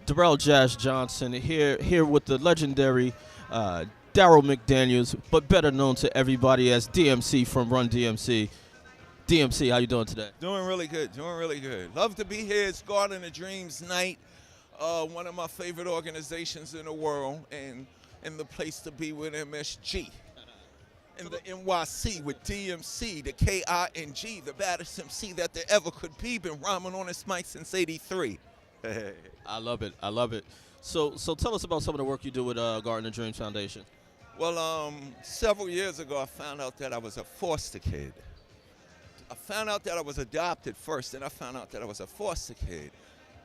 Derrel Jazz Johnson here with the legendary Darryl McDaniels, but better known to everybody as DMC from Run DMC. DMC, how you doing today? Doing really good, doing really good. Love to be here. It's Garden of Dreams night, one of my favorite organizations in the world, and the place to be with MSG. In the NYC with DMC, the K-I-N-G, the baddest MC that there ever could be. Been rhyming on this mic since '83. I love it. I love it. So tell us about some of the work you do with Garden of Dreams Foundation. Well, several years ago, I found out that I was a foster kid. I found out that I was adopted first, and I found out that I was a foster kid.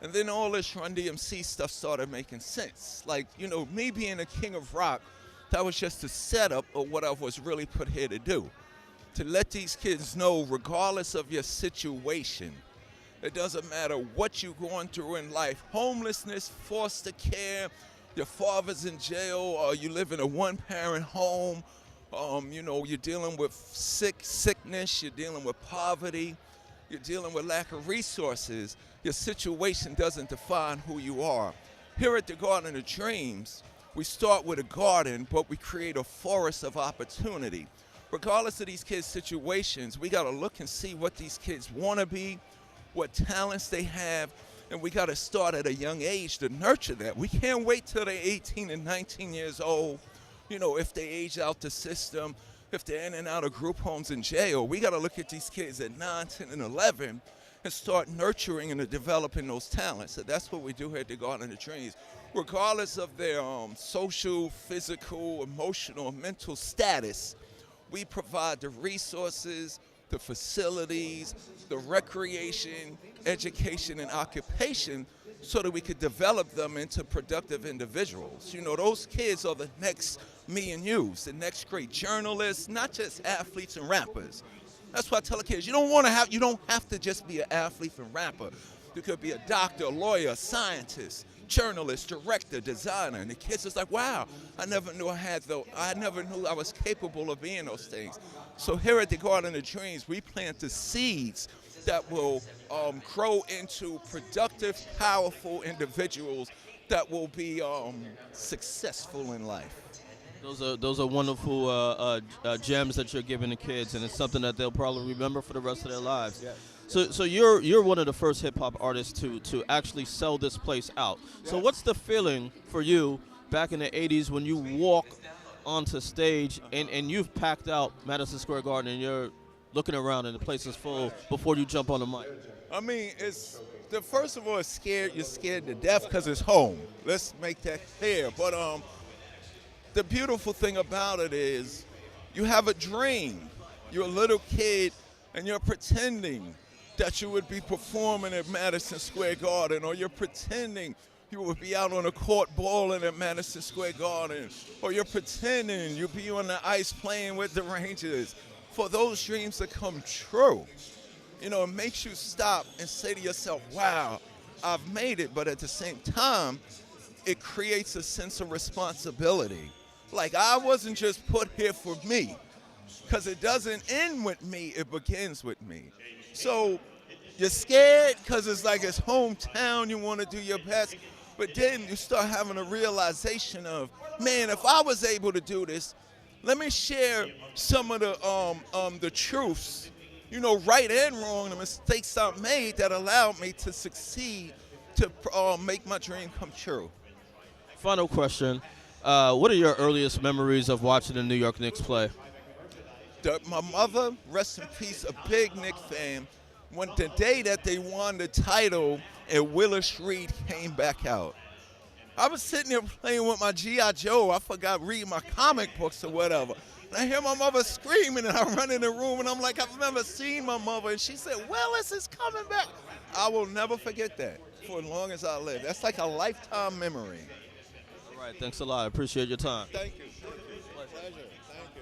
And then all this Run-D.M.C. stuff started making sense. Like, you know, me being a king of rock, that was just a setup of what I was really put here to do. To let these kids know, regardless of your situation, it doesn't matter what you're going through in life, homelessness, foster care, your father's in jail, or you live in a one-parent home, you know, you're dealing with sickness, you're dealing with poverty, you're dealing with lack of resources, your situation doesn't define who you are. Here at the Garden of Dreams, we start with a garden, but we create a forest of opportunity. Regardless of these kids' situations, we gotta look and see what these kids wanna be, what talents they have, and we gotta start at a young age to nurture that. We can't wait till they're 18 and 19 years old, you know, if they age out the system, if they're in and out of group homes and jail. We gotta look at these kids at 9, 10, and 11 and start nurturing and developing those talents. So that's what we do here at the Garden of Dreams. Regardless of their social, physical, emotional, mental status, we provide the resources, the facilities, the recreation, education, and occupation so that we could develop them into productive individuals. You know, those kids are the next me and yous, the next great journalists, not just athletes and rappers. That's why I tell the kids, you don't have to just be an athlete and rapper. You could be a doctor, a lawyer, a scientist, journalist, director, designer, and the kids is like, wow, I never knew I was capable of being those things. So here at the Garden of Dreams, we plant the seeds that will grow into productive, powerful individuals that will be successful in life. Those are wonderful gems that you're giving the kids, and it's something that they'll probably remember for the rest of their lives. Yes. So you're one of the first hip hop artists to actually sell this place out. Yes. So what's the feeling for you back in the '80s when you walk onto stage and you've packed out Madison Square Garden and you're looking around and the place is full before you jump on the mic? I mean, first of all, you're scared to death because it's home. Let's make that clear. But the beautiful thing about it is you have a dream. You're a little kid and you're pretending that you would be performing at Madison Square Garden, or you're pretending you would be out on a court balling at Madison Square Garden, or you're pretending you'll be on the ice playing with the Rangers. For those dreams to come true, you know, it makes you stop and say to yourself, wow, I've made it, but at the same time, it creates a sense of responsibility. Like, I wasn't just put here for me, because it doesn't end with me, it begins with me. So you're scared because it's like it's hometown, you want to do your best, but then you start having a realization of, man, if I was able to do this, let me share some of the truths, you know, right and wrong, the mistakes I've made that allowed me to succeed, to make my dream come true. Final question. What are your earliest memories of watching the New York Knicks play? My mother, rest in peace, a big Knicks fan, when the day that they won the title and Willis Reed came back out. I was sitting there playing with my G.I. Joe. I forgot reading my comic books or whatever. And I hear my mother screaming, and I run in the room, and I'm like, I've never seen my mother. And she said, Willis is coming back. I will never forget that for as long as I live. That's like a lifetime memory. All right, thanks a lot. I appreciate your time. Thank you. Pleasure. Thank you.